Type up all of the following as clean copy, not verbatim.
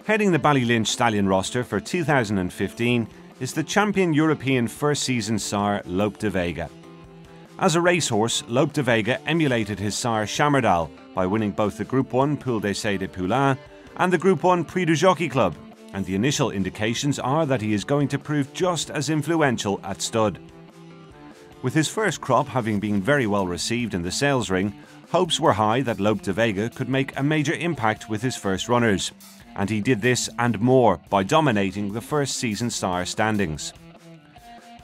Heading the Ballylinch stallion roster for 2015 is the champion European first season sire Lope de Vega. As a racehorse, Lope de Vega emulated his sire Chamerdal by winning both the Group 1 Poule d'Essai de Poulain and the Group 1 Prix du Jockey Club, and the initial indications are that he is going to prove just as influential at stud. With his first crop having been very well received in the sales ring, hopes were high that Lope de Vega could make a major impact with his first runners, and he did this and more by dominating the first season sire standings.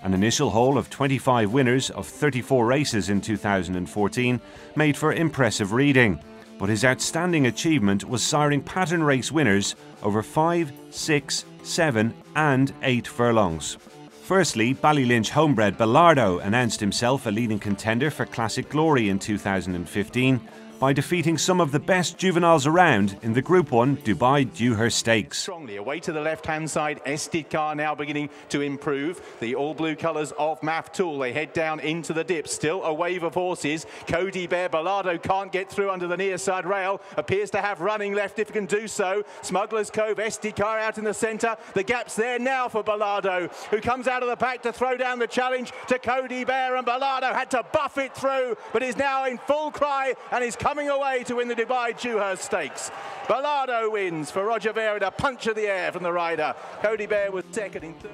An initial haul of 25 winners of 34 races in 2014 made for impressive reading, but his outstanding achievement was siring pattern race winners over 5, 6, 7 and 8 furlongs. Firstly, Ballylinch homebred Bellardo announced himself a leading contender for Classic Glory in 2015 by defeating some of the best juveniles around in the Group 1 Dubai Dewhurst Stakes. Strongly away to the left-hand side, Estidcar now beginning to improve. The all-blue colours of Maftool, they head down into the dip. Still a wave of horses. Cody Bear, Bellardo can't get through under the near side rail. Appears to have running left if he can do so. Smuggler's Cove, Estidcar out in the centre. The gap's there now for Bellardo, who comes out of the pack to throw down the challenge to Cody Bear, and Bellardo had to buff it through, but is now in full cry and is coming away to win the Dubai Dewhurst Stakes. Bellardo wins for Roger Ver and a punch of the air from the rider. Cody Bear was second in third.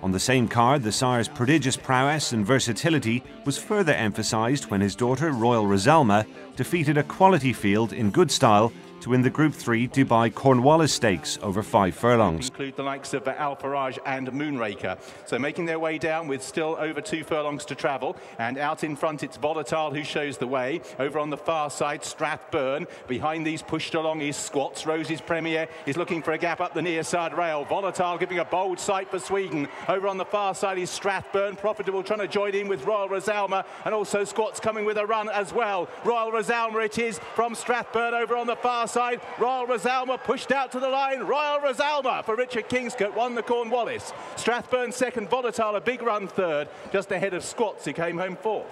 On the same card, the sire's prodigious prowess and versatility was further emphasised when his daughter Royal Rosalma defeated a quality field in good style to win the Group 3 Dubai Cornwallis Stakes over 5 furlongs. Include the likes of Alfarage and Moonraker. So making their way down with still over 2 furlongs to travel. And out in front it's Volatile who shows the way. Over on the far side, Strathburn. Behind these pushed along is Squats. Rose's Premier is looking for a gap up the near side rail. Volatile giving a bold sight for Sweden. Over on the far side is Strathburn. Profitable trying to join in with Royal Rosalma. And also Squats coming with a run as well. Royal Rosalma it is from Strathburn over on the far side. Royal Rosalma pushed out to the line. Royal Rosalma for Richard Kingscote won the Cornwallis. Strathburn second, Volatile a big run third, just ahead of Squats who came home fourth.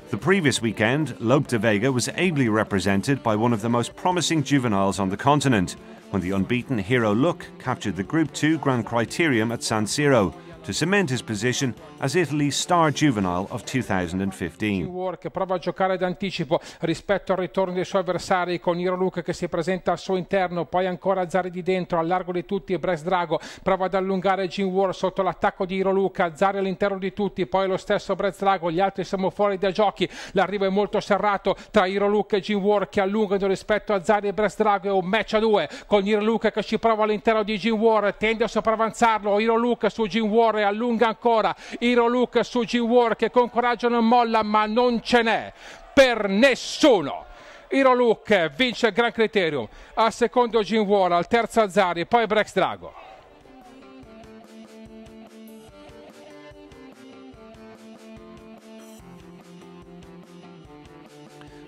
The previous weekend, Lope de Vega was ably represented by one of the most promising juveniles on the continent, when the unbeaten Hero Look captured the Group 2 Grand Criterium at San Siro to cement his position as Italy's star juvenile of 2015. Che prova a giocare d'anticipo rispetto al ritorno dei suoi avversari, con Hero Look che si presenta al suo interno, poi ancora Zari di dentro, al largo di tutti Breast Drago, prova ad allungare Gene War sotto l'attacco di Hero Look, Zari all'interno di tutti, poi lo stesso Breast Drago, gli altri siamo fuori dai giochi, l'arrivo è molto serrato tra Hero Look e Gene War che allungano rispetto a Zari e Breast Drago, è un match a 2 con Hero Look che ci prova all'interno di Gene War, tende a sopravanzarlo, Hero Look su Gene War e allunga ancora, Hero Look su Gene War che con coraggio non molla, ma non ce n'è per nessuno. Hero Look vince il Gran Criterium, al secondo Gene War, al terzo Zari, poi Breast Drago.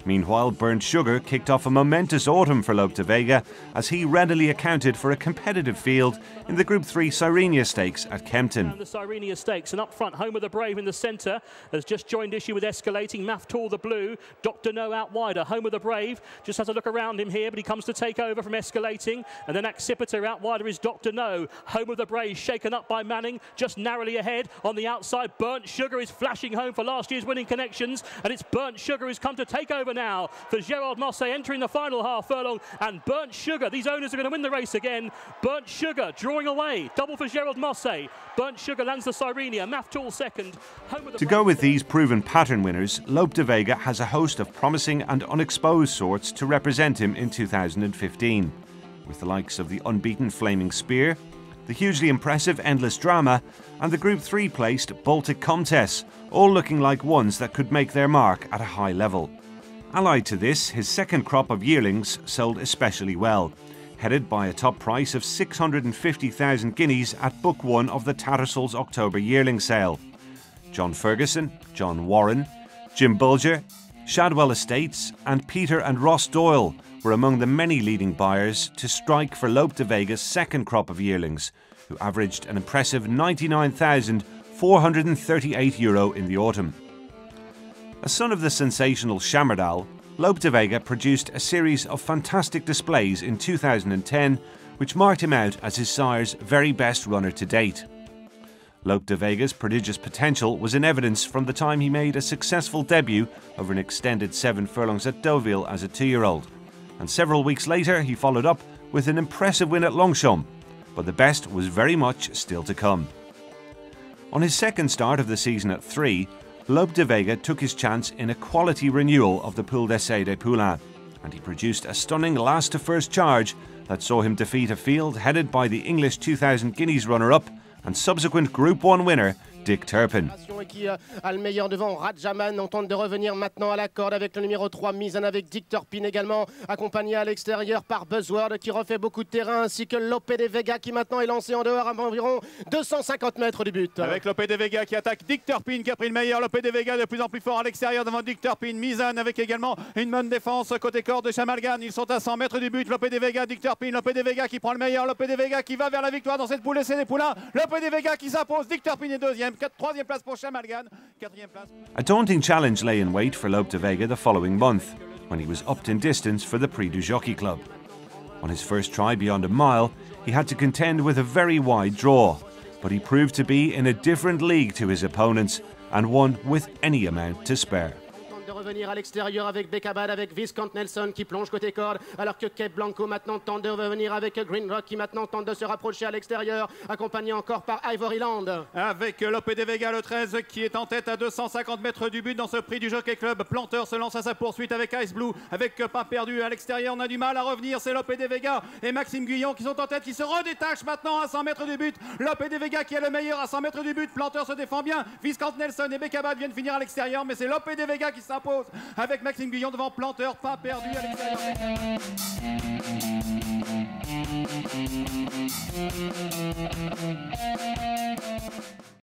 Meanwhile, Burnt Sugar kicked off a momentous autumn for Lope de Vega as he readily accounted for a competitive field in the Group 3 Cyrenia Stakes at Kempton. The Cyrenia Stakes, and up front, Home of the Brave in the centre has just joined issue with Escalating. Maftool the blue, Dr. No out wider. Home of the Brave just has a look around him here, but he comes to take over from Escalating, and then Accipiter out wider is Dr. No. Home of the Brave shaken up by Manning, just narrowly ahead on the outside. Burnt Sugar is flashing home for last year's winning connections, and it's Burnt Sugar who's come to take over now for Gerald Mosse entering the final half furlong, and Burnt Sugar, these owners are going to win the race again. Burnt Sugar drawing away, double for Gerald Mosse. Burnt Sugar lands the Cyrenia, Maftool second. To go with these proven pattern winners, Lope de Vega has a host of promising and unexposed sorts to represent him in 2015, with the likes of the unbeaten Flaming Spear, the hugely impressive Endless Drama, and the Group 3 placed Baltic Comtesse, all looking like ones that could make their mark at a high level. Allied to this, his second crop of yearlings sold especially well, headed by a top price of 650,000 guineas at Book 1 of the Tattersalls October yearling sale. John Ferguson, John Warren, Jim Bulger, Shadwell Estates and Peter and Ross Doyle were among the many leading buyers to strike for Lope de Vega's second crop of yearlings, who averaged an impressive €99,438 in the autumn. A son of the sensational Chamerdal, Lope de Vega produced a series of fantastic displays in 2010 which marked him out as his sire's very best runner to date. Lope de Vega's prodigious potential was in evidence from the time he made a successful debut over an extended 7 furlongs at Deauville as a 2-year-old, and several weeks later he followed up with an impressive win at Longchamp, but the best was very much still to come. On his second start of the season at 3, Lope de Vega took his chance in a quality renewal of the Poule d'Essai des Poulains, and he produced a stunning last-to-first charge that saw him defeat a field headed by the English 2000 Guineas runner-up and subsequent Group 1 winner Dick Turpin. Qui a le meilleur devant, Rajaman, on tente de revenir maintenant à la corde avec le numéro 3, Mizan avec Dick Turpin également, accompagné à l'extérieur par Buzzword qui refait beaucoup de terrain, ainsi que Lope de Vega qui maintenant est lancé en dehors à environ 250 mètres du but. Avec Lope de Vega qui attaque Dick Turpin qui a pris le meilleur, Lope de Vega de plus en plus fort à l'extérieur devant Dick Turpin, Mizan avec également une bonne défense côté corde de Chamalgan, ils sont à 100 mètres du but, Lope de Vega, Dick Turpin, Lope de Vega qui prend le meilleur, Lope de Vega qui va vers la victoire dans cette poule d'essai des poulains, Lope de Vega qui s'impose, Dick Turpin est deuxième, troisième place pour Chamalgan. A daunting challenge lay in wait for Lope de Vega the following month, when he was upped in distance for the Prix du Jockey Club. On his first try beyond a mile, he had to contend with a very wide draw, but he proved to be in a different league to his opponents and won with any amount to spare. Revenir à l'extérieur avec Bekabad, avec Viscount Nelson qui plonge côté corde, alors que Cape Blanco maintenant tente de revenir avec Green Rock qui maintenant tente de se rapprocher à l'extérieur, accompagné encore par Ivoryland. Avec Lope de Vega le 13 qui est en tête à 250 mètres du but dans ce prix du Jockey Club. Planteur se lance à sa poursuite avec Ice Blue, avec pas perdu à l'extérieur, on a du mal à revenir, c'est Lope de Vega et Maxime Guyon qui sont en tête, qui se redétachent maintenant à 100 mètres du but. Lope de Vega qui est le meilleur à 100 mètres du but, Planteur se défend bien, Viscount Nelson et Bekabad viennent finir à l'extérieur, mais c'est Lope de Vega qui s'impose avec Maxime Guyon devant Planteur, pas perdu à l'extérieur.